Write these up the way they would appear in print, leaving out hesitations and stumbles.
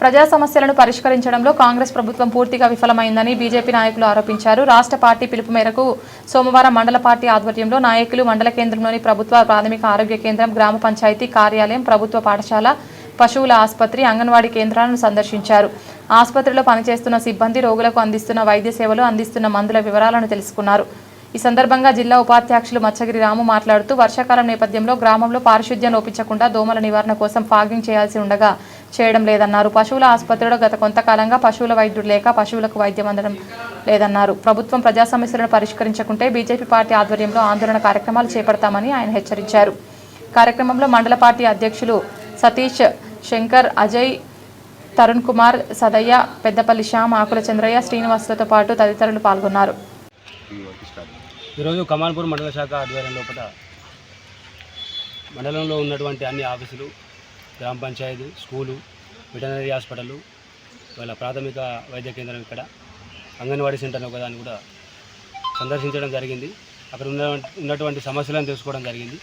ప్రజా సమస్యలను పరిష్కరించడంలో కాంగ్రెస్ ప్రభుత్వం పూర్తిగా విఫలమైందని బీజేపీ నాయకులు ఆరోపించారు. రాష్ట్ర పార్టీ పిలుపు మేరకు సోమవారం మండల పార్టీ ఆధ్వర్యంలో నాయకులు మండల కేంద్రంలోని ప్రభుత్వ ప్రాథమిక ఆరోగ్య కేంద్రం, గ్రామ పంచాయతీ కార్యాలయం, ప్రభుత్వ పాఠశాల, పశువుల ఆసుపత్రి, అంగన్వాడీ కేంద్రాలను సందర్శించారు. ఆసుపత్రిలో పనిచేస్తున్న సిబ్బంది, రోగులకు అందిస్తున్న వైద్య సేవలు, అందిస్తున్న మందుల వివరాలను తెలుసుకున్నారు. ఈ సందర్భంగా జిల్లా ఉపాధ్యక్షులు మచ్చగిరి రాము మాట్లాడుతూ వర్షాకాలం నేపథ్యంలో గ్రామంలో పారిశుధ్యం లోపించకుండా దోమల నివారణ కోసం ఫాగింగ్ చేయాల్సి ఉండగా చేయడం లేదన్నారు. పశువుల ఆసుపత్రిలో గత కొంతకాలంగా పశువుల వైద్యుడు లేక పశువులకు వైద్యం అందడం లేదన్నారు. ప్రభుత్వం ప్రజా సమస్యలను పరిష్కరించకుంటే బీజేపీ పార్టీ ఆధ్వర్యంలో ఆందోళన కార్యక్రమాలు చేపడతామని ఆయన హెచ్చరించారు. కార్యక్రమంలో మండల పార్టీ అధ్యక్షులు సతీష్, శంకర్, అజయ్, తరుణ్ కుమార్, సదయ్య, పెద్దపల్లి శ్యామ్, ఆకుల చంద్రయ్య, శ్రీనివాసులతో పాటు తదితరులు పాల్గొన్నారు. ఈరోజు కమాన్పూర్ మండల శాఖ ఆధ్వర్యం లోపల మండలంలో ఉన్నటువంటి అన్ని ఆఫీసులు, గ్రామ పంచాయతీ, స్కూలు, వెటనరీ హాస్పిటల్, వాళ్ళ ప్రాథమిక వైద్య కేంద్రం, ఇక్కడ అంగన్వాడీ సెంటర్ ఒకదాన్ని కూడా సందర్శించడం జరిగింది. అక్కడ ఉన్నటువంటి సమస్యలను తెలుసుకోవడం జరిగింది.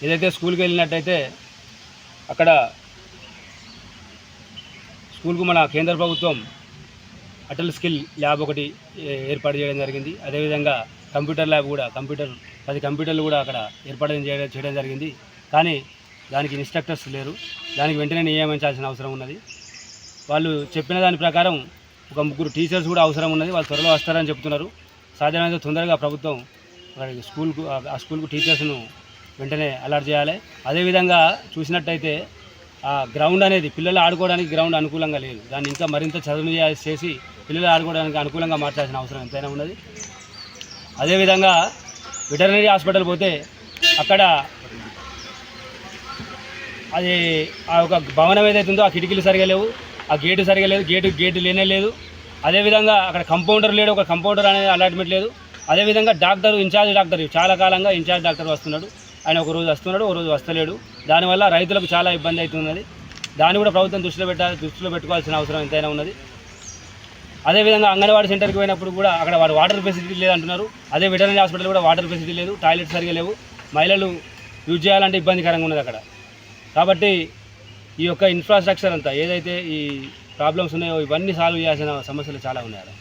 ఏదైతే స్కూల్కి వెళ్ళినట్టయితే అక్కడ స్కూల్కు మన కేంద్ర ప్రభుత్వం అటల్ స్కిల్ ల్యాబ్ ఒకటి ఏర్పాటు చేయడం జరిగింది. అదేవిధంగా కంప్యూటర్ ల్యాబ్ కూడా 10 కంప్యూటర్లు కూడా అక్కడ ఏర్పాటు చేయడం జరిగింది. కానీ దానికి ఇన్స్ట్రక్టర్స్ లేరు. దానికి వెంటనే నియమించాల్సిన అవసరం ఉన్నది. వాళ్ళు చెప్పిన దాని ప్రకారం ఒక 3 టీచర్స్ కూడా అవసరం ఉన్నది. వాళ్ళు త్వరలో వస్తారని చెప్తున్నారు. సాధ్యమైనంత తొందరగా ప్రభుత్వం ఆ స్కూల్కు టీచర్స్ను వెంటనే అలర్ట్ చేయాలి. అదేవిధంగా చూసినట్టయితే ఆ గ్రౌండ్ అనేది పిల్లలు ఆడుకోవడానికి గ్రౌండ్ అనుకూలంగా లేదు. దాన్ని ఇంకా మరింత చదువు చేసి పిల్లలు ఆడుకోవడానికి అనుకూలంగా మార్చాల్సిన అవసరం ఎంతైనా ఉన్నది. అదేవిధంగా వెటర్నరీ హాస్పిటల్ పోతే అక్కడ అది ఆ ఒక భవనం ఏదైతే ఉందో ఆ కిటికీలు సరిగా లేవు, ఆ గేటు సరిగా లేదు, గేటు లేనే లేదు. అదేవిధంగా అక్కడ కంపౌండర్ లేడు, ఒక కంపౌండర్ అనేది అలాట్మెంట్ లేదు. అదేవిధంగా ఇన్ఛార్జ్ డాక్టర్ చాలా కాలంగా ఇన్ఛార్జ్ డాక్టర్ వస్తున్నాడు. ఆయన ఒక రోజు వస్తున్నాడు, ఒక రోజు వస్తలేడు. దానివల్ల రైతులకు చాలా ఇబ్బంది అవుతున్నది. దాన్ని కూడా ప్రభుత్వం దృష్టిలో పెట్టుకోవాల్సిన అవసరం ఎంతైనా ఉన్నది. అదేవిధంగా అంగన్వాడీ సెంటర్కి పోయినప్పుడు కూడా అక్కడ వాటర్ ఫెసిలిటీ లేదంటున్నారు. అదే వెటర్నరీ హాస్పిటల్ కూడా వాటర్ ఫెసిలిటీ లేదు, టాయిలెట్ సరిగా లేవు. మహిళలు యూజ్ చేయాలంటే ఇబ్బందికరంగా ఉన్నది అక్కడ. కాబట్టి ఈ యొక్క ఇన్ఫ్రాస్ట్రక్చర్ అంతా ఏదైతే ఈ ప్రాబ్లమ్స్ ఉన్నాయో ఇవన్నీ సాల్వ్ చేయాల్సిన సమస్యలు చాలా ఉన్నాయి.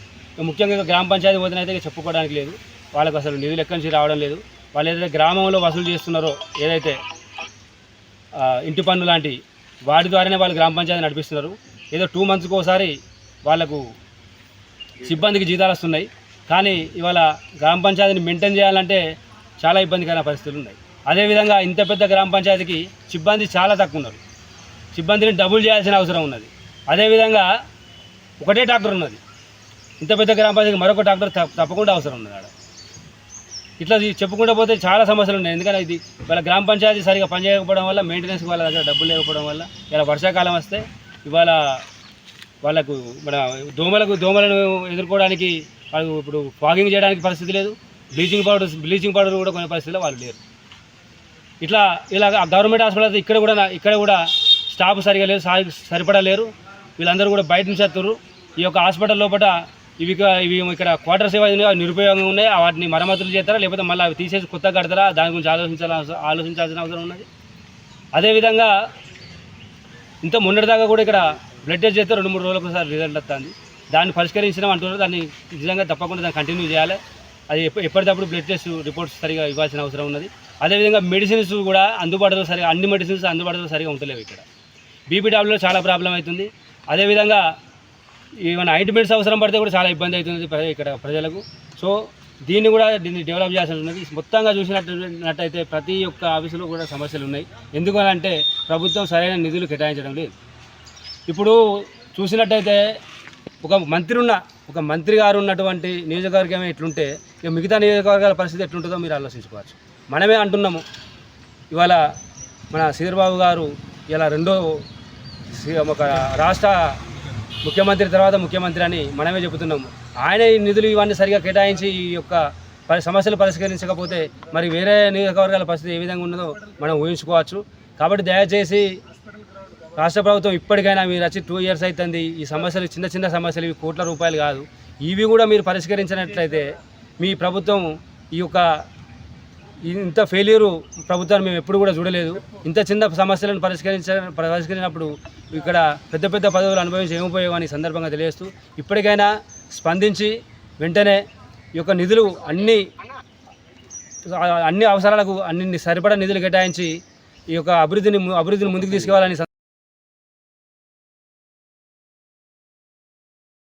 ముఖ్యంగా గ్రామ పంచాయతీ పోతేనైతే చెప్పుకోవడానికి లేదు. వాళ్ళకు అసలు నిధులు ఎక్కడి నుంచి రావడం లేదు. వాళ్ళు ఏదైతే గ్రామంలో వసూలు చేస్తున్నారో ఏదైతే ఇంటి పన్ను లాంటి వాటి ద్వారానే వాళ్ళు గ్రామ పంచాయతీ నడిపిస్తున్నారు. ఏదో 2 మంత్స్కి ఒకసారి వాళ్లకు సిబ్బందికి జీతాలు వస్తున్నాయి. కానీ ఇవాళ గ్రామ పంచాయతీని మెయింటైన్ చేయాలంటే చాలా ఇబ్బందికరమైన పరిస్థితులు ఉన్నాయి. అదేవిధంగా ఇంత పెద్ద గ్రామ పంచాయతీకి సిబ్బంది చాలా తక్కువ ఉన్నారు. సిబ్బందిని డబుల్ చేయాల్సిన అవసరం ఉన్నది. అదేవిధంగా ఒకటే డాక్టర్ ఉన్నది. ఇంత పెద్ద గ్రామ పంచాయతీకి మరొక డాక్టర్ తప్పకుండా అవసరం ఉన్నది. ఆడ ఇట్లా చెప్పుకుంటూ పోతే చాలా సమస్యలు ఉన్నాయి. ఎందుకంటే ఇది వాళ్ళ గ్రామ పంచాయతీ సరిగా పనిచేయకపోవడం వల్ల, మెయింటెనెన్స్కి వాళ్ళ దగ్గర డబ్బులు లేకపోవడం వల్ల ఇలా వర్షాకాలం వస్తే ఇవాళ వాళ్ళకు మన దోమలను ఎదుర్కోవడానికి వాళ్ళు ఇప్పుడు ఫాగింగ్ చేయడానికి పరిస్థితి లేదు. బ్లీచింగ్ పౌడర్ కూడా కొనే పరిస్థితిలో వాళ్ళు లేరు. ఇలా గవర్నమెంట్ హాస్పిటల్ ఇక్కడ కూడా స్టాఫ్ సరిగా లేదు, సరిపడలేరు. వీళ్ళందరూ కూడా బయట నుంచి వస్తున్నారు. ఈ యొక్క హాస్పిటల్ లోపల ఇవి ఇక్కడ క్వార్టర్స్ ఏవైనా నిరుపయోగంగా ఉన్నాయి. వాటిని మరమ్మతులు చేస్తారా లేకపోతే మళ్ళీ అవి తీసేసి కొత్తగా కడతారా, దాని గురించి ఆలోచించాల్సిన అవసరం ఉన్నది. అదేవిధంగా ఇంత మొన్నటిదాకా కూడా ఇక్కడ బ్లడ్ టెస్ట్ చేస్తే 2-3 రోజులకు ఒకసారి రిజల్ట్ వస్తుంది. దాన్ని పరిష్కరించడం అంటున్నారు. దాన్ని నిజంగా తప్పకుండా దాన్ని కంటిన్యూ చేయాలి. అది ఎప్పటికప్పుడు బ్లడ్ టెస్ట్ రిపోర్ట్స్ సరిగా ఇవ్వాల్సిన అవసరం ఉన్నది. అదేవిధంగా మెడిసిన్స్ కూడా అందుబాటులో సరిగా అన్ని మెడిసిన్స్ అందుబాటులో సరిగా ఉంటలేవు. ఇక్కడ బీపీడబ్ల్యూలో చాలా ప్రాబ్లం అవుతుంది. అదేవిధంగా ఏమైనా ఆయింట్మెంట్స్ అవసరం పడితే కూడా చాలా ఇబ్బంది అవుతుంది ఇక్కడ ప్రజలకు. సో దీన్ని డెవలప్ చేయాల్సి ఉన్నది. మొత్తంగా చూసినట్టయితే ప్రతి ఒక్క ఆఫీసులో కూడా సమస్యలు ఉన్నాయి. ఎందుకనంటే ప్రభుత్వం సరైన నిధులు కేటాయించడం లేదు. ఇప్పుడు చూసినట్టయితే ఒక మంత్రి గారు ఉన్నటువంటి నియోజకవర్గమే ఇట్లుంటే ఇక మిగతా నియోజకవర్గాల పరిస్థితి ఎట్లుంటుందో మీరు ఆలోచించుకోవచ్చు. మనమే అంటున్నాము ఇవాళ మన శ్రీధర్బాబు గారు ఇలా ఒక రాష్ట్ర ముఖ్యమంత్రి తర్వాత ముఖ్యమంత్రి అని మనమే చెబుతున్నాము. ఆయన ఈ నిధులు ఇవన్నీ సరిగా కేటాయించి ఈ యొక్క సమస్యలు పరిష్కరించకపోతే మరి వేరే నియోజకవర్గాల పరిస్థితి ఏ విధంగా ఉన్నదో మనం ఊహించుకోవచ్చు. కాబట్టి దయచేసి రాష్ట్ర ప్రభుత్వం ఇప్పటికైనా మీరు వచ్చి 2 years అవుతుంది. ఈ సమస్యలు చిన్న సమస్యలు, ఇవి కోట్ల రూపాయలు కాదు. ఇవి కూడా మీరు పరిష్కరించినట్లయితే మీ ప్రభుత్వం ఈ యొక్క ఇంత ఫెయిల్యూరు ప్రభుత్వాన్ని మేము ఎప్పుడు కూడా చూడలేదు. ఇంత చిన్న సమస్యలను పరిష్కరించినప్పుడు ఇక్కడ పెద్ద పెద్ద పదవులు అనుభవించి ఏమైపోయామని సందర్భంగా తెలియజేస్తూ ఇప్పటికైనా స్పందించి వెంటనే ఈ యొక్క నిధులు అన్ని అవసరాలకు అన్ని సరిపడా నిధులు కేటాయించి ఈ యొక్క అభివృద్ధిని ముందుకు తీసుకెళ్లాలని